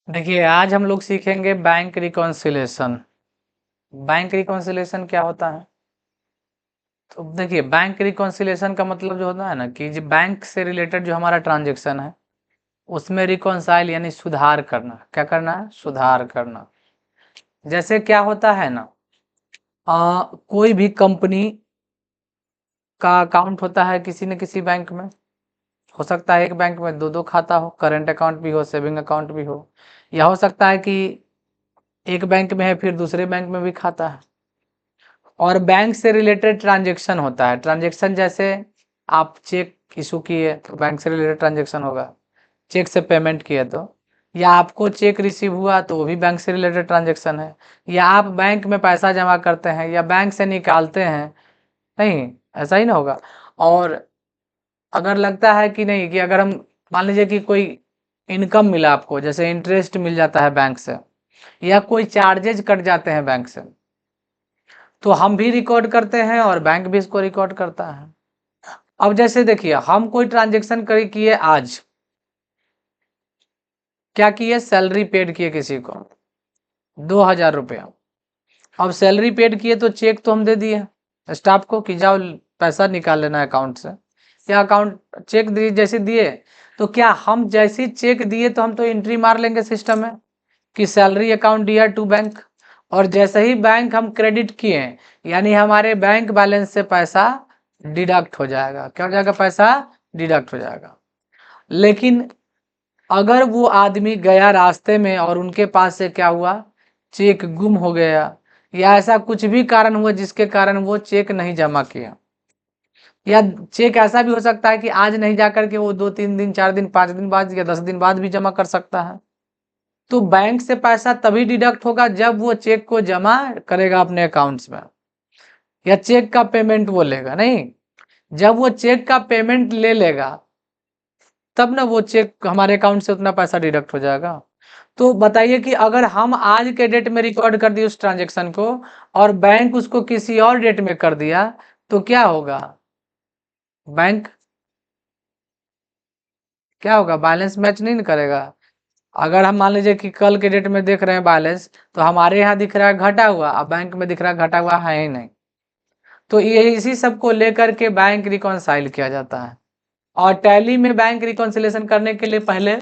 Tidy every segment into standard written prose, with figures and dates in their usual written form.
देखिए, आज हम लोग सीखेंगे बैंक रिकॉन्सिलेशन। बैंक रिकॉन्सिलेशन क्या होता है? तो देखिए, बैंक रिकॉन्सिलेशन का मतलब जो होता है ना कि जो बैंक से रिलेटेड जो हमारा ट्रांजैक्शन है उसमें रिकॉन्साइल यानी सुधार करना। क्या करना है? सुधार करना। जैसे क्या होता है ना, कोई भी कंपनी का अकाउंट होता है किसी न किसी बैंक में। हो सकता है एक बैंक में दो दो खाता हो, करेंट अकाउंट भी हो, सेविंग अकाउंट भी हो, या हो सकता है कि एक बैंक में है फिर दूसरे बैंक में भी खाता है। और बैंक से रिलेटेड ट्रांजैक्शन होता है। ट्रांजैक्शन जैसे आप चेक इशू किए तो बैंक से रिलेटेड ट्रांजैक्शन होगा, चेक से पेमेंट किए तो, या आपको चेक रिसीव हुआ तो वो भी बैंक से रिलेटेड ट्रांजैक्शन है, या आप बैंक में पैसा जमा करते हैं या बैंक से निकालते हैं। नहीं, ऐसा ही ना होगा। और अगर लगता है कि नहीं, कि अगर हम मान लीजिए कि कोई इनकम मिला आपको, जैसे इंटरेस्ट मिल जाता है बैंक से, या कोई चार्जेज कट जाते हैं बैंक से, तो हम भी रिकॉर्ड करते हैं और बैंक भी इसको रिकॉर्ड करता है। अब जैसे देखिए, हम कोई ट्रांजेक्शन किए आज, क्या किए? सैलरी पेड किए किसी को 2,000 रुपया। अब सैलरी पेड किए तो चेक तो हम दे दिए स्टाफ को कि जाओ पैसा निकाल लेना अकाउंट से, या अकाउंट चेक दिए जैसे दिए, तो क्या हम जैसे चेक दिए तो हम तो एंट्री मार लेंगे सिस्टम में कि salary account dear to bank. और जैसे ही बैंक हम क्रेडिट किए, यानी हमारे बैंक बैलेंस से पैसा डिडक्ट हो जाएगा। क्या हो जाएगा? पैसा डिडक्ट हो जाएगा। लेकिन अगर वो आदमी गया रास्ते में और उनके पास से क्या हुआ, चेक गुम हो गया, या ऐसा कुछ भी कारण हुआ जिसके कारण वो चेक नहीं जमा किया, या चेक ऐसा भी हो सकता है कि आज नहीं जाकर के वो 2-3 दिन, 4 दिन, 5 दिन बाद या 10 दिन बाद भी जमा कर सकता है। तो बैंक से पैसा तभी डिडक्ट होगा जब वो चेक को जमा करेगा अपने अकाउंट्स में, या चेक का पेमेंट वो लेगा। नहीं, जब वो चेक का पेमेंट ले लेगा तब ना वो चेक हमारे अकाउंट से उतना पैसा डिडक्ट हो जाएगा। तो बताइए कि अगर हम आज के डेट में रिकॉर्ड कर दिए उस ट्रांजेक्शन को और बैंक उसको किसी और डेट में कर दिया, तो क्या होगा? बैंक क्या होगा? बैलेंस मैच नहीं करेगा। अगर हम मान लीजिए कि कल के डेट में देख रहे हैं बैलेंस, तो हमारे यहाँ दिख रहा है घटा हुआ, अब बैंक में दिख रहा है घटा हुआ है ही नहीं। तो ये इसी सब को लेकर के बैंक रिकॉन्साइल किया जाता है। और टैली में बैंक रिकॉन्सिलेशन करने के लिए पहले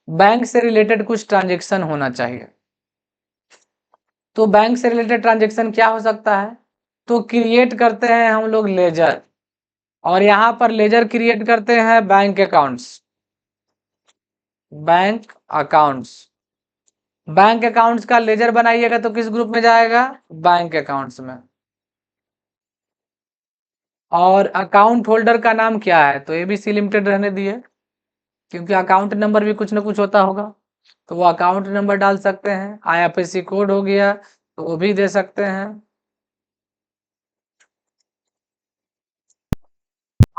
बैंक से रिलेटेड कुछ ट्रांजेक्शन होना चाहिए। तो बैंक से रिलेटेड ट्रांजेक्शन क्या हो सकता है? तो क्रिएट करते हैं हम लोग लेजर, और यहाँ पर लेजर क्रिएट करते हैं bank accounts. Bank accounts, bank accounts का लेजर बनाइएगा तो किस ग्रुप में जाएगा? बैंक अकाउंट्स में। और अकाउंट होल्डर का नाम क्या है? तो एबीसी लिमिटेड रहने दिए, क्योंकि अकाउंट नंबर भी कुछ ना कुछ होता होगा, तो वो अकाउंट नंबर डाल सकते हैं। आईएफएससी कोड हो गया तो वो भी दे सकते हैं।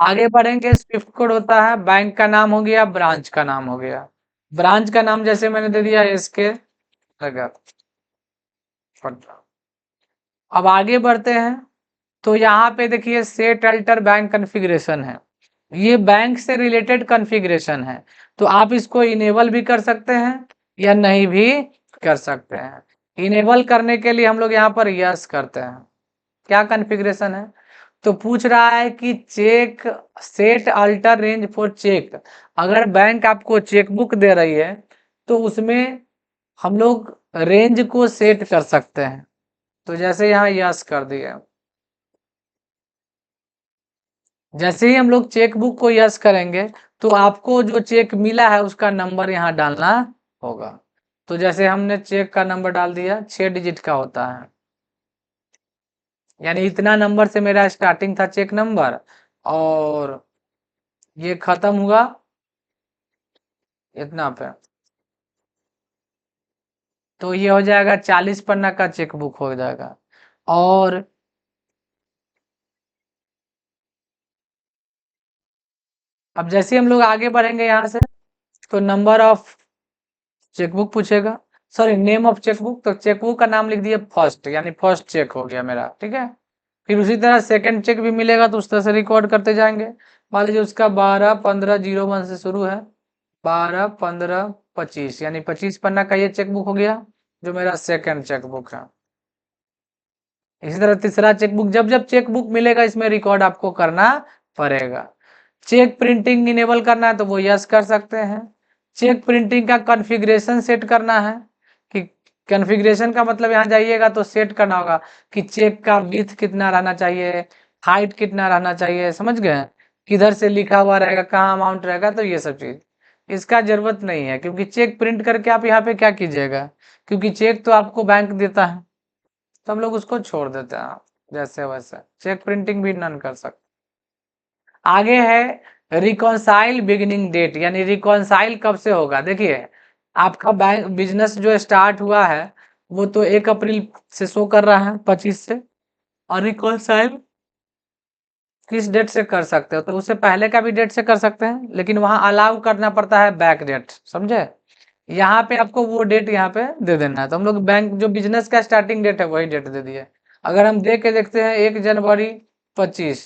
आगे बढ़ेंगे, स्विफ्ट कोड होता है, बैंक का नाम हो गया, ब्रांच का नाम हो गया। ब्रांच का नाम जैसे मैंने दे दिया एसके नगर। अब आगे बढ़ते हैं, तो यहाँ पे देखिए सेट अल्टर बैंक कॉन्फ़िगरेशन है। ये बैंक से रिलेटेड कॉन्फ़िगरेशन है, तो आप इसको इनेबल भी कर सकते हैं या नहीं भी कर सकते हैं। इनेबल करने के लिए हम लोग यहाँ पर यस करते हैं। क्या कॉन्फ़िगरेशन है? तो पूछ रहा है कि cheque set alter range for cheque. अगर बैंक आपको चेक बुक दे रही है तो उसमें हम लोग रेंज को सेट कर सकते हैं। तो जैसे यहाँ यस कर दिए, जैसे ही हम लोग चेक बुक को यस करेंगे तो आपको जो चेक मिला है उसका नंबर यहाँ डालना होगा। तो जैसे हमने चेक का नंबर डाल दिया, 6 डिजिट का होता है, यानी इतना नंबर से मेरा स्टार्टिंग था चेक नंबर, और ये खत्म हुआ इतना पे। तो ये हो जाएगा 40 पन्ना का चेक बुक हो जाएगा। और अब जैसे हम लोग आगे बढ़ेंगे यहाँ से, तो नंबर ऑफ चेकबुक पूछेगा, सॉरी नेम ऑफ चेकबुक। तो चेकबुक का नाम लिख दिए फर्स्ट, यानी फर्स्ट चेक हो गया मेरा, ठीक है। फिर उसी तरह सेकंड चेक भी मिलेगा तो उस तरह से रिकॉर्ड करते जाएंगे। मान लीजिए उसका 12-15-01 से शुरू है, 12-15 25, यानी 25 पन्ना का ये चेकबुक हो गया, जो मेरा सेकंड चेकबुक है। इसी तरह तीसरा चेकबुक, जब जब चेकबुक मिलेगा इसमें रिकॉर्ड आपको करना पड़ेगा। चेक प्रिंटिंग इनेबल करना है तो वो यस कर सकते हैं। चेक प्रिंटिंग का कॉन्फ़िगरेशन सेट करना है, कि कॉन्फ़िगरेशन का मतलब यहाँ जाइएगा तो सेट करना होगा कि चेक का विड्थ कितना रहना चाहिए, हाइट कितना रहना चाहिए, समझ गए, किधर से लिखा हुआ रहेगा, कहाँ अमाउंट रहेगा, तो ये सब चीज़ इसका जरूरत नहीं है, क्योंकि चेक प्रिंट करके आप यहाँ पे क्या कीजिएगा, क्योंकि चेक तो आपको बैंक देता है, तो हम लोग उसको छोड़ देते हैं, जैसे वैसे चेक प्रिंटिंग भी नन कर सकते। आगे है रिकॉन्साइल बिगिनिंग डेट, यानी रिकॉन्साइल कब से होगा। देखिए आपका बैंक बिजनेस जो स्टार्ट हुआ है वो तो 1 अप्रैल से शो कर रहा है, 25 से, और रिकॉन्साइल किस डेट से कर सकते हो, तो उससे पहले का भी डेट से कर सकते हैं, लेकिन वहां अलाउ करना पड़ता है बैक डेट, समझे। यहाँ पे आपको वो डेट यहाँ पे दे देना है, तो हम लोग बैंक जो बिजनेस का स्टार्टिंग डेट है वही डेट दे दिए। अगर हम देख के देखते हैं 1 जनवरी 25,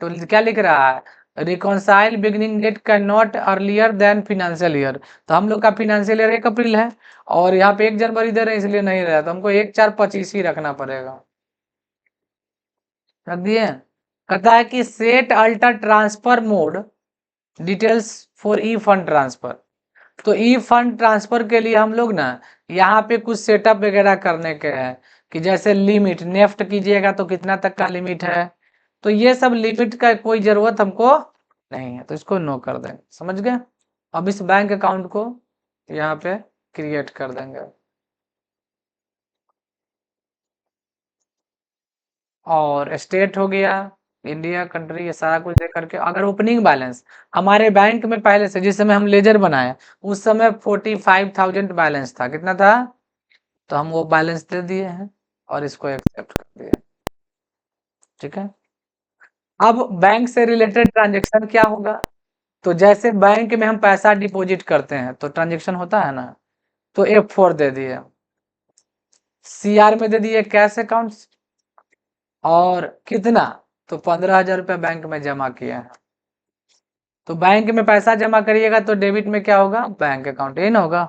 तो क्या लिख रहा है, reconcile beginning date can not earlier than financial year, तो हम लोग का फिनेंशियल ईयर 1 अप्रैल है, और यहाँ पे 1 जनवरी दे रहे हैं इसलिए नहीं रहा, तो हमको 1/4/25 ही रखना पड़ेगा। रख दिए। कहता है कि set alter transfer mode details for E fund transfer, तो ई फंड ट्रांसफर के लिए हम लोग ना यहाँ पे कुछ सेटअप वगैरह करने के हैं, कि जैसे लिमिट नेफ्ट कीजिएगा तो कितना तक का लिमिट है, तो ये सब लिमिट का कोई जरूरत हमको नहीं है, तो इसको नो कर देंगे, समझ गए। अब इस बैंक अकाउंट को यहाँ पे क्रिएट कर देंगे, और स्टेट हो गया, इंडिया कंट्री, ये सारा कुछ दे करके अगर ओपनिंग बैलेंस हमारे बैंक में पहले से जिस समय हम लेजर बनाए उस समय 45,000 बैलेंस था, कितना था, तो हम वो बैलेंस दे दिए हैं और इसको एक्सेप्ट कर दिए, ठीक है। अब बैंक से रिलेटेड ट्रांजेक्शन क्या होगा, तो जैसे बैंक में हम पैसा डिपॉजिट करते हैं तो ट्रांजेक्शन होता है ना, तो F4 दे दिए, CR में दे दिए कैश अकाउंट्स, और कितना, तो 15,000 रुपया बैंक में जमा किए हैं, तो बैंक में पैसा जमा करिएगा तो डेबिट में क्या होगा, बैंक अकाउंट इन होगा।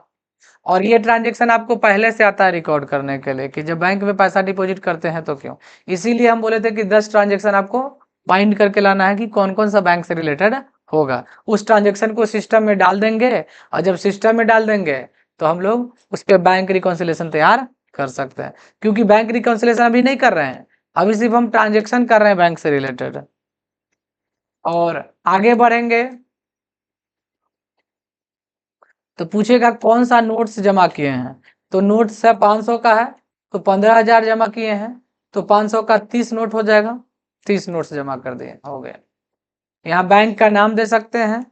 और ये ट्रांजेक्शन आपको पहले से आता है रिकॉर्ड करने के लिए, कि जब बैंक में पैसा डिपॉजिट करते हैं तो क्यों, इसीलिए हम बोले थे कि 10 ट्रांजेक्शन आपको बाइंड करके लाना है कि कौन कौन सा बैंक से रिलेटेड होगा, उस ट्रांजेक्शन को सिस्टम में डाल देंगे, और जब सिस्टम में डाल देंगे तो हम लोग उस पर बैंक रिकॉन्सिलेशन तैयार कर सकते हैं, क्योंकि बैंक रिकॉन्सिलेशन अभी नहीं कर रहे हैं, अभी सिर्फ हम ट्रांजेक्शन कर रहे हैं बैंक से रिलेटेड। और आगे बढ़ेंगे तो पूछेगा कौन सा नोट्स जमा किए हैं, तो नोट्स है 500 का है, तो 15,000 जमा किए हैं, तो 500 का 30 नोट हो जाएगा, 30 नोट्स जमा कर दिए, हो गए। यहाँ बैंक का नाम दे सकते हैं,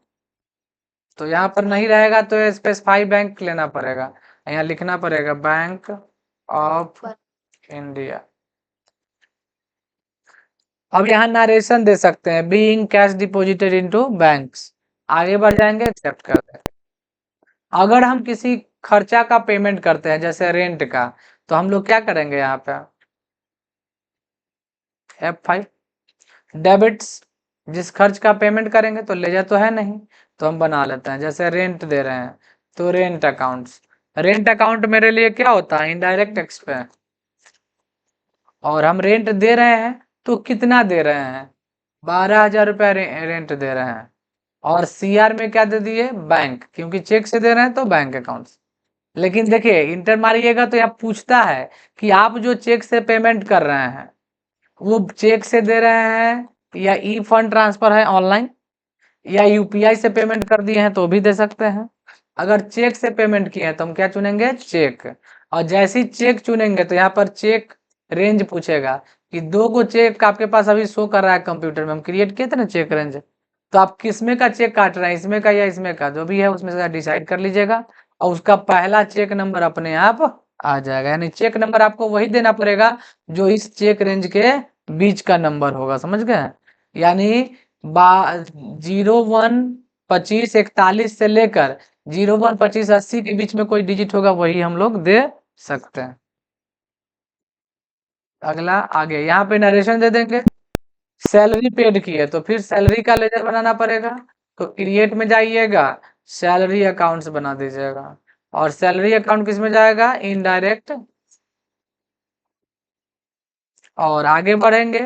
तो यहाँ पर नहीं रहेगा तो स्पेसिफाई बैंक लेना पड़ेगा, यहाँ लिखना पड़ेगा बैंक ऑफ इंडिया। अब यहाँ नरेशन दे सकते हैं, being cash deposited into banks, आगे बढ़ जाएंगे, एक्सेप्ट कर देंगे। अगर हम किसी खर्चा का पेमेंट करते हैं जैसे रेंट का, तो हम लोग क्या करेंगे, यहाँ पे F5 डेबिट्स, जिस खर्च का पेमेंट करेंगे, तो लेजर तो है नहीं, तो हम बना लेते हैं, जैसे रेंट दे रहे हैं तो रेंट अकाउंट्स, रेंट अकाउंट मेरे लिए क्या होता है, इनडायरेक्ट एक्सपेंस, और हम रेंट दे रहे हैं तो कितना दे रहे हैं, 12,000 रुपया रेंट दे रहे हैं, और CR में क्या दे दिए, बैंक, क्योंकि चेक से दे रहे हैं तो बैंक अकाउंट्स। लेकिन देखिए इंटर मारिएगा तो यहाँ पूछता है कि आप जो चेक से पेमेंट कर रहे हैं वो चेक से दे रहे हैं या ई फंड ट्रांसफर है ऑनलाइन, या UPI से पेमेंट कर दिए हैं तो भी दे सकते हैं। अगर चेक से पेमेंट किए हैं तो हम क्या चुनेंगे, चेक, और जैसे ही चेक चुनेंगे तो यहाँ पर चेक रेंज पूछेगा कि 2 गो चेक आपके पास अभी शो कर रहा है कंप्यूटर में, हम क्रिएट किए थे ना चेक रेंज, तो आप किसमें का चेक काट रहे हैं, इसमें का या इसमें का, जो भी है उसमें से डिसाइड कर लीजिएगा, और उसका पहला चेक नंबर अपने आप आ जाएगा, यानी चेक नंबर आपको वही देना पड़ेगा जो इस चेक रेंज के बीच का नंबर होगा, समझ गए, यानी 01 25 41 से लेकर 01 25 80 के बीच में कोई डिजिट होगा वही हम लोग दे सकते हैं। अगला आगे यहाँ पे नरेशन दे देंगे, सैलरी पेड की है तो फिर सैलरी का लेजर बनाना पड़ेगा, तो क्रिएट में जाइएगा, सैलरी अकाउंट्स बना दीजिएगा। और सैलरी अकाउंट किस में जाएगा? इनडायरेक्ट। और आगे बढ़ेंगे,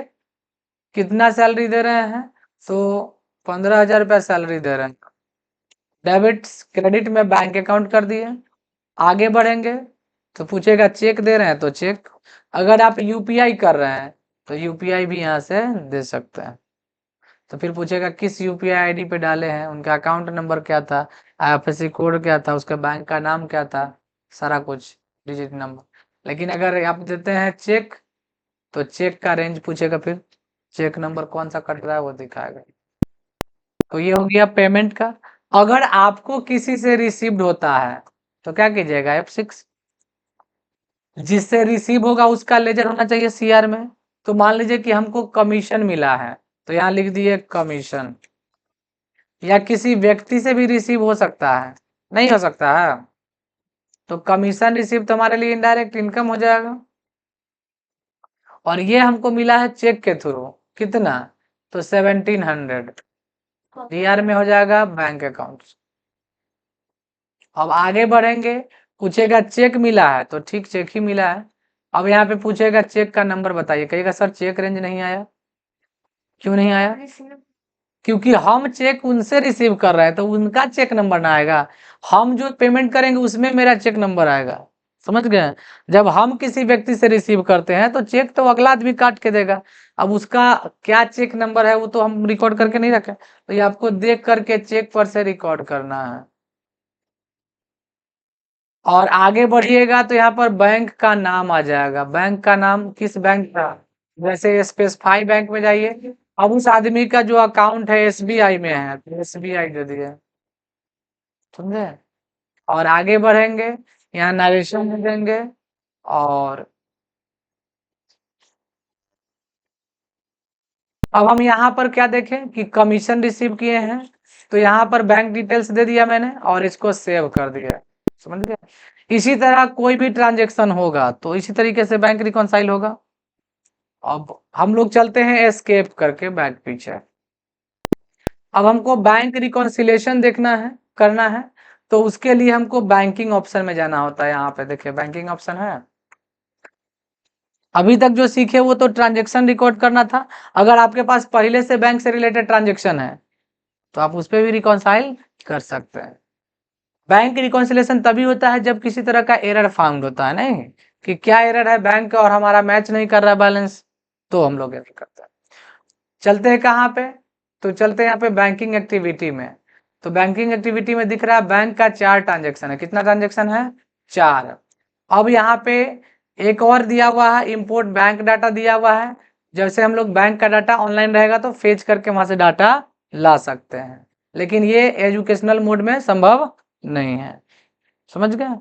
कितना सैलरी दे रहे हैं? तो 15,000 रुपया सैलरी दे रहे हैं। डेबिट क्रेडिट में बैंक अकाउंट कर दिए। आगे बढ़ेंगे तो पूछेगा चेक दे रहे हैं तो चेक, अगर आप यूपीआई कर रहे हैं तो यूपीआई भी यहाँ से दे सकते हैं। तो फिर पूछेगा किस यूपीआई आईडी पे डाले हैं, उनका अकाउंट नंबर क्या था, आईएफएससी कोड क्या था, उसका बैंक का नाम क्या था, सारा कुछ डिजिट नंबर। लेकिन अगर आप देते हैं चेक तो चेक का रेंज पूछेगा, फिर चेक नंबर कौन सा कट रहा है वो दिखाएगा। तो ये हो गया पेमेंट का। अगर आपको किसी से रिसीव्ड होता है तो क्या कीजिएगा? F6। जिससे रिसीव होगा उसका लेजर होना चाहिए सीआर में। तो मान लीजिए कि हमको कमीशन मिला है तो यहाँ लिख दिए कमीशन। या किसी व्यक्ति से भी रिसीव हो सकता है, नहीं हो सकता है? तो कमीशन रिसीव तो हमारे लिए इनडायरेक्ट इनकम हो जाएगा। और ये हमको मिला है चेक के थ्रू, कितना? तो 1700 डीआर में हो जाएगा बैंक अकाउंट। अब आगे बढ़ेंगे, पूछेगा चेक मिला है तो ठीक चेक ही मिला है। अब यहाँ पे पूछेगा चेक का नंबर बताइए, कहिएगा सर चेक रेंज नहीं आया। क्यों नहीं आया? क्योंकि हम चेक उनसे रिसीव कर रहे हैं तो उनका चेक नंबर ना आएगा, हम जो पेमेंट करेंगे उसमें मेरा चेक नंबर आएगा। समझ गए? जब हम किसी व्यक्ति से रिसीव करते हैं तो चेक तो अगला आदमी काट के देगा, अब उसका क्या चेक नंबर है वो तो हम रिकॉर्ड करके नहीं रखें, तो ये आपको देख करके चेक पर से रिकॉर्ड करना है। और आगे बढ़िएगा तो यहाँ पर बैंक का नाम आ जाएगा, बैंक का नाम किस बैंक का? जैसे स्पेसिफाई बैंक में जाइए, अब उस आदमी का जो अकाउंट है एसबीआई में है तो एसबीआई दे दिए। समझे? और आगे बढ़ेंगे, यहाँ नरेशन में देंगे। और अब हम यहाँ पर क्या देखें कि कमीशन रिसीव किए हैं, तो यहाँ पर बैंक डिटेल्स दे दिया मैंने और इसको सेव कर दिया। समझ गए? इसी तरह कोई भी ट्रांजेक्शन होगा तो इसी तरीके से बैंक रिकॉन्साइल होगा। अब हम लोग चलते हैं एस्केप करके बैक पीछे। अब हमको बैंक रिकॉन्सिलेशन देखना है, करना है, तो उसके लिए हमको बैंकिंग ऑप्शन में जाना होता है। यहाँ पे देखिए बैंकिंग ऑप्शन है। अभी तक जो सीखे वो तो ट्रांजेक्शन रिकॉर्ड करना था। अगर आपके पास पहले से बैंक से रिलेटेड ट्रांजेक्शन है तो आप उस पर भी रिकॉन्साइल कर सकते हैं। बैंक रिकॉन्सिलेशन तभी होता है जब किसी तरह का एरर फाउंड होता है, नहीं कि क्या एरर है बैंक का और हमारा मैच नहीं कर रहा बैलेंस, तो हम लोग एरर करते हैं। चलते हैं कहाँ पे? तो चलते हैं यहाँ पे बैंकिंग एक्टिविटी में। तो बैंकिंग एक्टिविटी में दिख रहा है बैंक का 4 ट्रांजेक्शन है। कितना ट्रांजेक्शन है? 4। अब यहाँ पे एक और दिया हुआ है, इंपोर्ट बैंक डाटा दिया हुआ है। जैसे हम लोग बैंक का डाटा ऑनलाइन रहेगा तो फेच करके वहां से डाटा ला सकते हैं, लेकिन ये एजुकेशनल मोड में संभव नहीं है। समझ गए?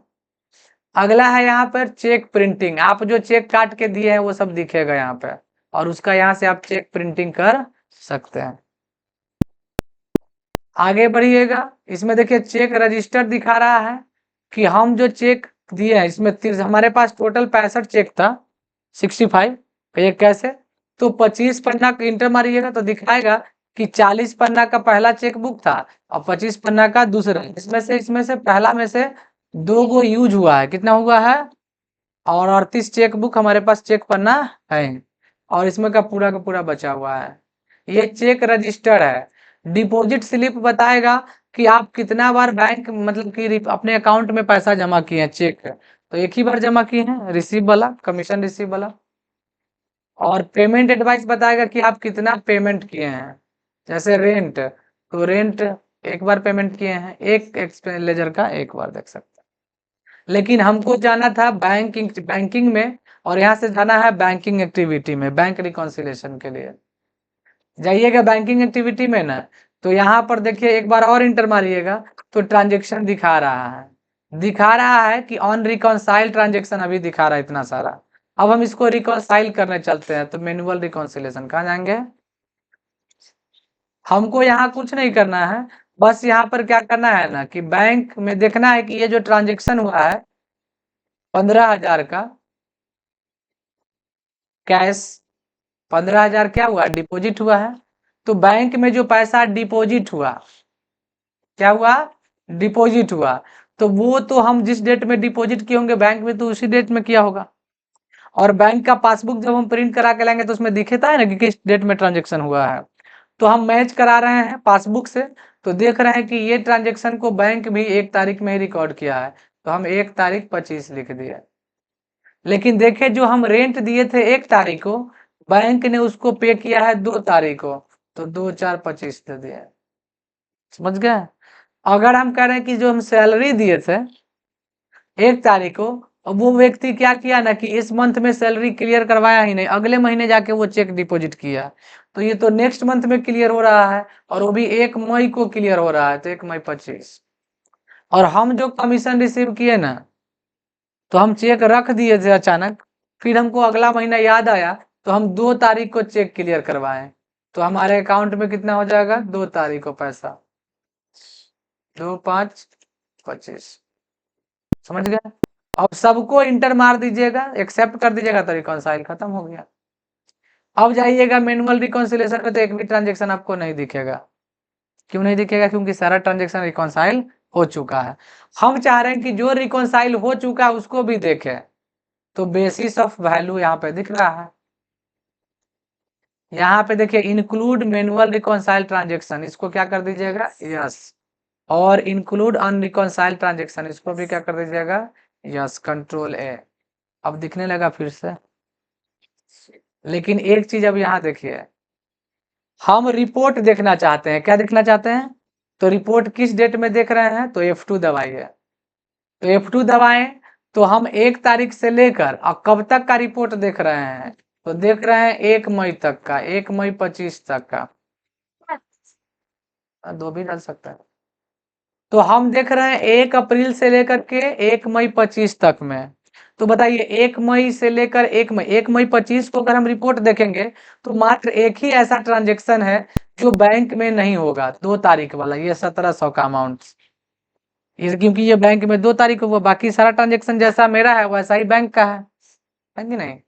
अगला है यहाँ पर चेक प्रिंटिंग। आप जो चेक काट के दिए हैं वो सब दिखेगा यहाँ पे, और उसका यहाँ से आप चेक प्रिंटिंग कर सकते हैं। आगे बढ़िएगा, इसमें देखिए चेक रजिस्टर दिखा रहा है कि हम जो चेक दिए हैं इसमें हमारे पास टोटल 65 चेक था, 65। ये कैसे? तो 25 पन्ना इंटर मारिएगा तो दिखाएगा कि 40 पन्ना का पहला चेक बुक था और 25 पन्ना का दूसरा। इसमें से पहला में से 2 गो यूज हुआ है, कितना हुआ है? और 38 चेक बुक हमारे पास चेक पन्ना है, और इसमें का पूरा बचा हुआ है। ये चेक रजिस्टर है। डिपॉजिट स्लिप बताएगा कि आप कितना बार बैंक मतलब कि अपने अकाउंट में पैसा जमा किए हैं चेक, तो एक ही बार जमा किए हैं, रिसीव वाला, कमीशन रिसीव वाला। और पेमेंट एडवाइस बताएगा कि आप कितना पेमेंट किए हैं। जैसे रेंट, तो रेंट एक बार पेमेंट किए हैं, एक एक्सपेंडिचर का एक बार देख सकते हैं। लेकिन हमको जाना था बैंकिंग में, और यहाँ से जाना है बैंकिंग एक्टिविटी में, बैंक रिकॉन्सिलेशन के लिए जाइएगा बैंकिंग एक्टिविटी में ना। तो यहाँ पर देखिए एक बार और इंटर मारिएगा तो ट्रांजेक्शन दिखा रहा है कि ऑन रिकॉन्साइल ट्रांजेक्शन अभी दिखा रहा है इतना सारा। अब हम इसको रिकॉन्साइल करने चलते हैं, तो मैनुअल रिकॉन्सिलेशन कहाँ जाएंगे? हमको यहाँ कुछ नहीं करना है, बस यहाँ पर क्या करना है ना कि बैंक में देखना है कि ये जो ट्रांजेक्शन हुआ है 15,000 का कैश, 15,000 क्या हुआ? डिपॉजिट हुआ है। तो बैंक में जो पैसा डिपॉजिट हुआ, क्या हुआ? डिपॉजिट हुआ, तो वो तो हम जिस डेट में डिपॉजिट किए होंगे बैंक में, तो उसी डेट में किया होगा। और बैंक का पासबुक जब हम प्रिंट करा के लाएंगे तो उसमें दिखता है ना कि किस डेट में ट्रांजेक्शन हुआ है। तो हम मैच करा रहे हैं पासबुक से, तो देख रहे हैं कि ये ट्रांजेक्शन को बैंक भी 1 तारीख में ही रिकॉर्ड किया है, तो हम 1 तारीख 25 लिख दिए। लेकिन देखे जो हम रेंट दिए थे 1 तारीख को, बैंक ने उसको पे किया है 2 तारीख को, तो 2 4 25 दे दिए। समझ गए? अगर हम कह रहे हैं कि जो हम सैलरी दिए थे 1 तारीख को, अब वो व्यक्ति क्या किया ना कि इस मंथ में सैलरी क्लियर करवाया ही नहीं, अगले महीने जाके वो चेक डिपॉजिट किया, तो ये तो नेक्स्ट मंथ में क्लियर हो रहा है, और वो भी 1 मई को क्लियर हो रहा है, तो 1 मई 25। और हम जो कमीशन रिसीव किए ना, तो हम चेक रख दिए थे अचानक, फिर हमको अगला महीना याद आया, तो हम 2 तारीख को चेक क्लियर करवाए, तो हमारे अकाउंट में कितना हो जाएगा 2 तारीख को पैसा, 2 5 25। समझ गए? अब सबको इंटर मार दीजिएगा, एक्सेप्ट कर दीजिएगा, तो रिकॉन्साइल खत्म हो गया। अब जाइएगा मैनुअल रिकॉन्सिलेशन में, तो एक भी ट्रांजेक्शन आपको नहीं दिखेगा। क्यों नहीं दिखेगा? क्योंकि सारा ट्रांजेक्शन रिकॉन्साइल हो चुका है। हम चाह रहे हैं कि जो रिकॉन्साइल हो चुका है उसको भी देखें, तो बेसिस ऑफ वैल्यू यहाँ पे दिख रहा है। यहाँ पे देखिए इंक्लूड मैनुअल रिकॉन्साइल ट्रांजेक्शन, इसको क्या कर दीजिएगा यस, और इंक्लूड अनरिकॉन्साइल ट्रांजेक्शन, इसको भी क्या कर दीजिएगा यस, कंट्रोल ए। अब दिखने लगा फिर से। लेकिन एक चीज अब यहाँ देखिए, हम रिपोर्ट देखना चाहते हैं। क्या देखना चाहते हैं? तो रिपोर्ट किस डेट में देख रहे हैं? तो F2 दबाइए। तो F2 दबाएं, तो हम 1 तारीख से लेकर और कब तक का रिपोर्ट देख रहे हैं? तो देख रहे हैं 1 मई तक का, 1 मई 25 तक का। 2 भी डाल सकता है। तो हम देख रहे हैं 1 अप्रैल से लेकर के 1 मई 25 तक में। तो बताइए 1 मई से लेकर 1 मई 25 को अगर हम रिपोर्ट देखेंगे, तो मात्र एक ही ऐसा ट्रांजेक्शन है जो बैंक में नहीं होगा, 2 तारीख वाला, ये 1700 का अमाउंट। क्योंकि ये बैंक में 2 तारीख को हुआ, बाकी सारा ट्रांजेक्शन जैसा मेरा है वैसा ही बैंक का है कि नहीं?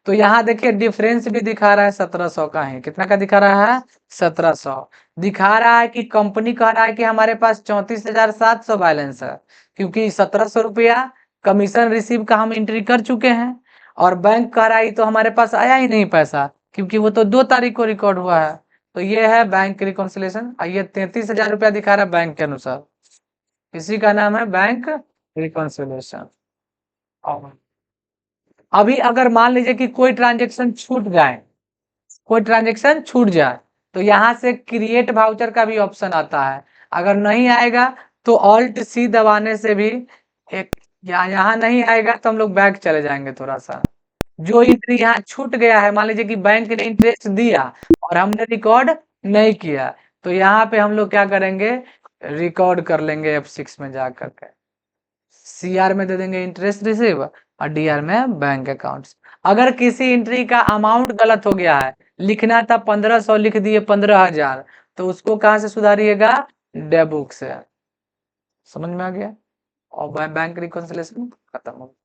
तो यहाँ देखिए डिफरेंस भी दिखा रहा है 1700 का है। कितना का दिखा रहा है? 1700। दिखा रहा है कि कंपनी कह रहा है कि हमारे पास 34,700 बैलेंस है, क्योंकि 1700 रुपया कमीशन रिसीव का हम एंट्री कर चुके हैं, और बैंक कह रहा है तो हमारे पास आया ही नहीं पैसा, क्योंकि वो तो 2 तारीख को रिकॉर्ड हुआ है। तो ये है बैंक रिकॉन्सिलेशन। ये 33,000 रुपया दिखा रहा है बैंक के अनुसार, इसी का नाम है बैंक रिकॉन्सिलेशन। अभी अगर मान लीजिए कि कोई ट्रांजेक्शन छूट जाए, तो यहाँ से क्रिएट वाउचर का भी ऑप्शन आता है। अगर नहीं आएगा तो ऑल्ट सी दबाने से भी एक, यहाँ नहीं आएगा तो हम लोग बैक चले जाएंगे थोड़ा सा। जो एंट्री यहाँ छूट गया है, मान लीजिए कि बैंक ने इंटरेस्ट दिया और हमने रिकॉर्ड नहीं किया, तो यहाँ पे हम लोग क्या करेंगे, रिकॉर्ड कर लेंगे F6 में जा करके। CR में दे देंगे इंटरेस्ट रिसीव, और DR में बैंक अकाउंट्स। अगर किसी एंट्री का अमाउंट गलत हो गया है, लिखना था 1500 लिख दिए 15,000, तो उसको कहाँ से सुधारिएगा? डेबुक से। समझ में आ गया? और बैंक रिकॉन्सिलेशन खत्म हो गया।